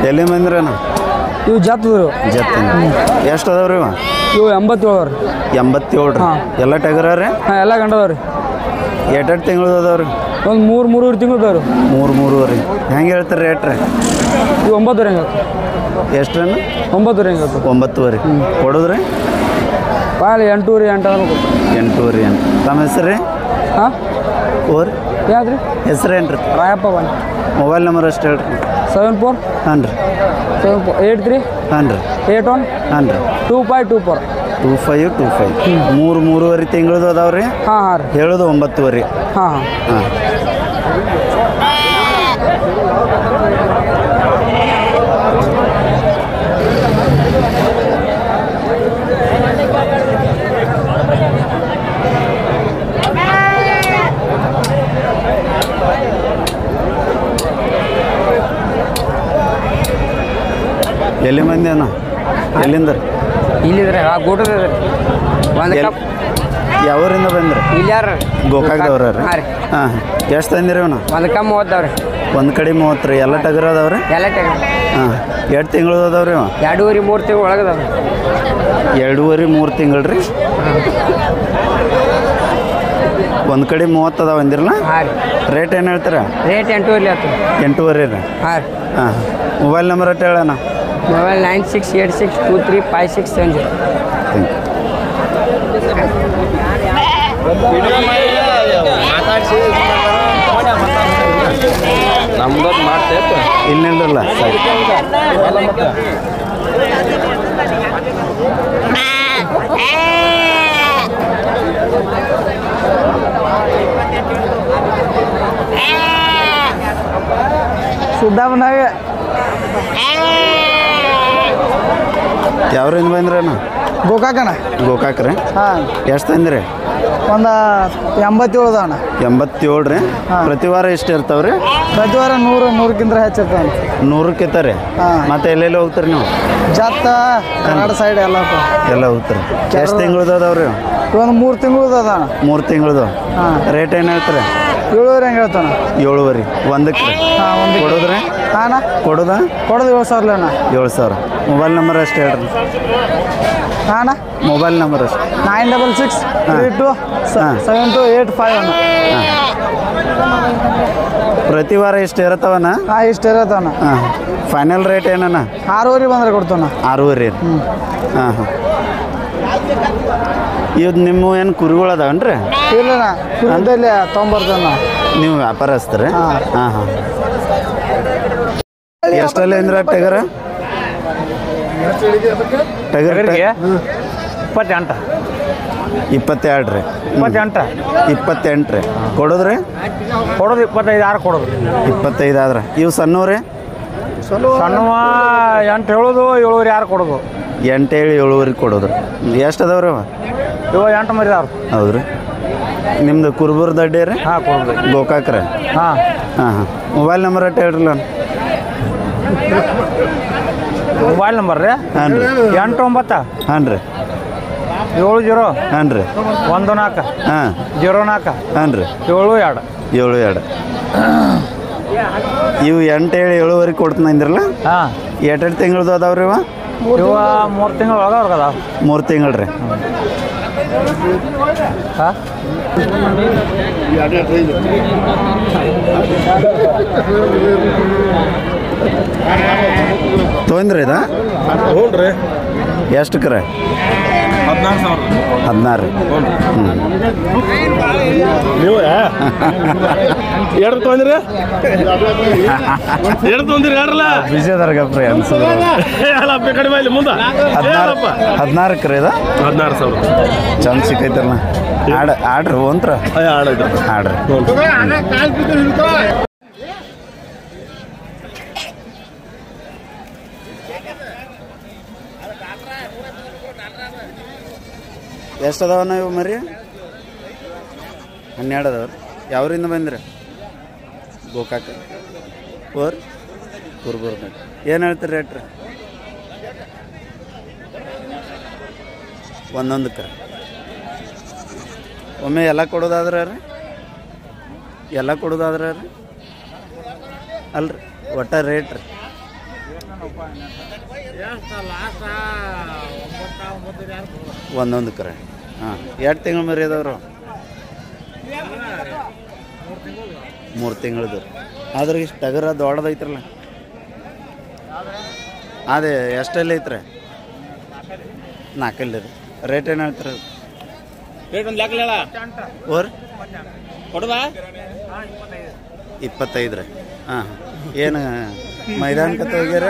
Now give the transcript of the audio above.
ಎಲ್ಲಿ ಬಂದ್ರಣ್ಣ? ಇವು ಜತ್ತದ್ರು ಎಷ್ಟು ಅದಾವ್ರಿ ಇವ? ಇವು 87 ರೀ. 87 ರೀ. ಎಲ್ಲ ಟಗರ ರೀ? ಹಾಂ, ಎಲ್ಲ ಗಂಡದವ್ರಿ. ಎಷ್ಟು ತಿಂಗಳು ಅದಾವ್ರಿ? ಒಂದು 3-3 ತಿಂಗಳು ಅದಾವ್ರಿ. 3-3 ಹೆಂಗೆ ಹೇಳ್ತಾರೆ ರೇಟ್ ರೀ? ಇವು 9 ಹೆಂಗೆ ಎಷ್ಟ್ರನ್ನ? 9 ಹೆಂಗೆ 9 ಕೊಡೋದ್ರಿ? ಭಾಳ 8 ರೀ 8 ಅಂತ ತಮ್ಮ ಹೆಸರು ರೀ? ಹಾಂ ಓರಿ ಯಾವ್ದು ರೀ ಹೆಸರು ಏನು ರೀ? ರಾಯಪ್ಪ ಬನ್ನಿ. ಮೊಬೈಲ್ ನಂಬರ್ ಅಷ್ಟು ಹೇಳ್ರಿ. 74 ಹಾಂ ರೀ 83 ಹಾಂ ರೀ 81 ಹಾಂ ರೀ 2524 2525 3-3.5 ತಿಂಗಳದು ಅದಾವ್ರಿ? ಹಾಂ ಹಾಂ ರೀ. ಹೇಳೋದು 9 ಹಾಂ ಹಾಂ. ಎಲ್ಲಿ ಮಂದಿ ಅಣ್ಣ? ಎಲ್ಲಿಂದ? ಇಲ್ಲಿದ್ರೆ ಆ ಗೋಟದ ಒಂದು ಯಾವೂರಿಂದ ಬಂದ್ರಿ? ಇಲ್ಲಿ ಯಾರು ಗೋಕಾಕ್ದವ್ರ ರೀ? ಹಾಂ ರೀ. ಹಾಂ ಎಷ್ಟು ತಂದಿರಿ ಅವನು? ಒಂದು ಕಮ್ಮಿ 30 ರೀ. ಒಂದು ಕಡೆ 30 ರೀ. ಎಲ್ಲ ಟಗರ್ ಅದಾವ್ರಿ? ಎಲ್ಲ ಟಗರ್. ಹಾಂ ಎಷ್ಟು ತಿಂಗಳು ಅದಾವ್ರಿ ಅವ? 2-3 ತಿಂಗಳು ಒಳಗದ. 2-3 ತಿಂಗಳು ರೀ. ಒಂದು ಕಡೆ 30 ಅದಾವ ಅಂದಿರಲ್ಲ? ಹಾಂ ರೀ. ರೇಟ್ ಏನು ಹೇಳ್ತೀರಾ? ರೇಟ್ 8 ಆಯ್ತು. 8 ರೀ. ಹಾಂ ರೀ. ಹಾಂ ಮೊಬೈಲ್ ನಂಬರ್ ಅಟ್ಟು ಹೇಳೋಣ. ಮೊಬೈಲ್ 9686235670. ನಮ್ದು ಮಾಡ್ತೇವೆ ಇಲ್ಲಿಲ್ಲ ಸುದ್ದಾವನಾಗೆ ಯಾವ್ರಿಂದ ಬಂದ್ರಣ್ಣ? ಗೋಕಾಕಣ. ಗೋಕಾಕ್ ರೀ? ಹಾಂ. ಎಷ್ಟು ತಂದಿರಿ? ಒಂದು 87 ಅದಾವಣ್ಣ. 87 ರೀ. ಪ್ರತಿ ವಾರ ಎಷ್ಟು ಇರ್ತಾವ್ರಿ? ಪ್ರತಿ ವಾರ 100-100ಕ್ಕಿಂತ ಹೆಚ್ಚಿರ್ತಾವ. 100ಕ್ಕಿಂತ ರೀ? ಮತ್ತೆ ಎಲ್ಲೆಲ್ಲಿ ಹೋಗ್ತೀರಿ ನೀವು? ಜತ್ತ ಕನ್ನಡ ಸೈಡ್ ಎಲ್ಲ ಹೋಗ್ತೀರಿ. ಎಷ್ಟು ತಿಂಗಳದ ಅದಾವ್ರಿ? ಒಂದು 3 ತಿಂಗಳು ಅದಾವಣ್ಣ. 3 ತಿಂಗಳದು. ಹಾಂ. ರೇಟ್ ಏನು ಹೇಳ್ತೀರಿ? 7 ಹೆಂಗೆ ಹೇಳ್ತಾನ? 7 ಒಂದಕ್ಕೆ ರೀ? ಹಾಂ ಒಂದು ಕೊಡೋದ್ರಿ? ಹಾಂ ಕೊಡೋದಾ? ಕೊಡೋದು 7,000 ಅಣ್ಣ. 7,000. ಮೊಬೈಲ್ ನಂಬರ್ ಅಷ್ಟು ಹೇಳ್ರಿ. ಹಾಂ ಮೊಬೈಲ್ ನಂಬರ್ ಅಷ್ಟು 96627285 ಅಣ್ಣ. ಹಾಂ ಪ್ರತಿ ವಾರ ಎಷ್ಟು ಇರತ್ತವಣ್ಣ? ಹಾಂ ಇಷ್ಟು ಇರತ್ತಣ್ಣ. ಹಾಂ ಫೈನಲ್ ರೇಟ್ ಏನಣ್ಣ? 6 ಬಂದರೆ ಕೊಡ್ತಾನ. 6 ರೀ. ಹಾಂ ಹಾಂ ಇವ್ದು ನಿಮ್ಮ ಏನು ಕುರಿಗಳು ಅದಾವನ್ರಿ? ಇಲ್ಲಣ್ಣ ಕುರಿದಲ್ಲಿ ತೊಗೊಂಬರ್ತಾನ. ನೀವು ವ್ಯಾಪಾರಸ್ತೀರಿ? ಹಾಂ ಹಾಂ ಹಾಂ ಎಷ್ಟಲ್ಲಿ ಅಂದ್ರೆ ಟಗರ? ಟಗರಿಗೆ 28. 22 ರೀ. 28 ರೀ. ಕೊಡೋದ್ರಿ? ಕೊಡೋದು 25 ಕೊಡೋದು. 25 ಆದ್ರೆ ಇವು ಸಣ್ಣವ್ರಿ? ಸಣ್ಣವ 8 ಹೇಳೋದು 7 ಕೊಡೋದು. 8 ಹೇಳಿ 7 ಕೊಡೋದ್ರಿ. ಎಷ್ಟು ಅದಾವ್ರಿ ಅವ? ಇವ 8 ಮರಿ ಅದಾವ. ಹೌದು ರೀ. ನಿಮ್ದು ಕುರುಬೂರು ದಡ್ಡಿ ರೀ? ಹಾಂ ಕೊಡೋದು. ಗೋಕಾಕ್ ರೀ? ಹಾಂ ಹಾಂ ಹಾಂ ಮೊಬೈಲ್ ನಂಬರ್ ಅಟ್ಟು ಹೇಳ್ರಿ. ಮೊಬೈಲ್ ನಂಬರ್ ರೀ? ಹಾಂ ರೀ 89 ಹಾಂ ರೀ 70 ಹಾಂ ರೀ 14 ಹಾಂ 04 ಹಾಂ ರೀ 72 72. ಇವು 8 ಹೇಳಿ 7 ಕೊಡ್ತೀನಿ ಅಂದಿರಲ್ಲ? ಹಾಂ. ಎಷ್ಟು ತಿಂಗಳದು ಅದಾವ್ರಿ ಇವ? ಇವ 3 ತಿಂಗಳು ಒಳಗವ್ರಿಗೆ ಅದಾವ. 3 ತಿಂಗಳು ರೀ. ಹಾಂ ತೊಗೊಂಡ್ರಿ ಇದಾ? ಹ್ಞೂ ರೀ. ಎಷ್ಟಕ್ಕೆ ರೀ? 16,000. 16 ನೀವು ಎರಡು ತೊಗೊಂಡ್ರಿ? ಎರಡು ತೊಗೊಂಡಿರಿ ಯಾರಲ್ಲ? ವಿಜಯ ದರ್ಗಪ್ರಿ ಅನ್ಸದ ಅಲ್ಲ ಕಡಿಮೆ ಇಲ್ಲಿ ಮುಂದೆ 16 ರೀ ಇದು? 16,000 ಚಂದ ಸಿಕ್ಕೈತಲ್ಲ. ಆಡ್ರಿ ಒಂತ್ರ ಆಡ್ರಿ ಆಡ್ರಿ. ಎಷ್ಟು ಅದಾವಣ್ಣ ಇವು ಮರಿ? 12 ಅದಾವ್ರಿ. ಯಾವ್ರಿಂದ ಬಂದ್ರಿ? ಗೋಕಾಕ ಓರ್ ಕುರುಬೂರು. ಏನು ಹೇಳ್ತೀರಿ ರೇಟ್ ರೀ? ಒಂದೊಂದಕ್ಕೆ ಒಮ್ಮೆ ಎಲ್ಲ ಕೊಡೋದಾದ್ರೆ ರೀ ಎಲ್ಲ ಕೊಡೋದಾದ್ರೆ ರೀ ಅಲ್ರಿ ಒಟ್ಟ ರೇಟ್ ರೀ ಒಂದೊಂದಕ್ಕೆ ರೀ ಹಾಂ ಎರಡು ತಿಂಗಳು ಮರಿ ಅದಾವ್ರು 3 ತಿಂಗಳದು ಆದ್ರೆ ಇಷ್ಟು ಟಗರ ದೊಡ್ಡದೈತ್ರಲ್ಲ ಅದೇ ಎಷ್ಟೆಲ್ಲ ಐತ್ರಿ 4 ರೀ ರೇಟ್ ಏನು ಹೇಳ್ತೀರಿ ರೇಟ್ ಒಂದು ಲೆಕ್ಕ ಹೇಳ ಓರ್ ಕೊಡುವ 25 ರೀ ಹಾಂ ಏನು ಮೈದಾನಕ್ಕೆ ಹೋಗ್ಯಾರ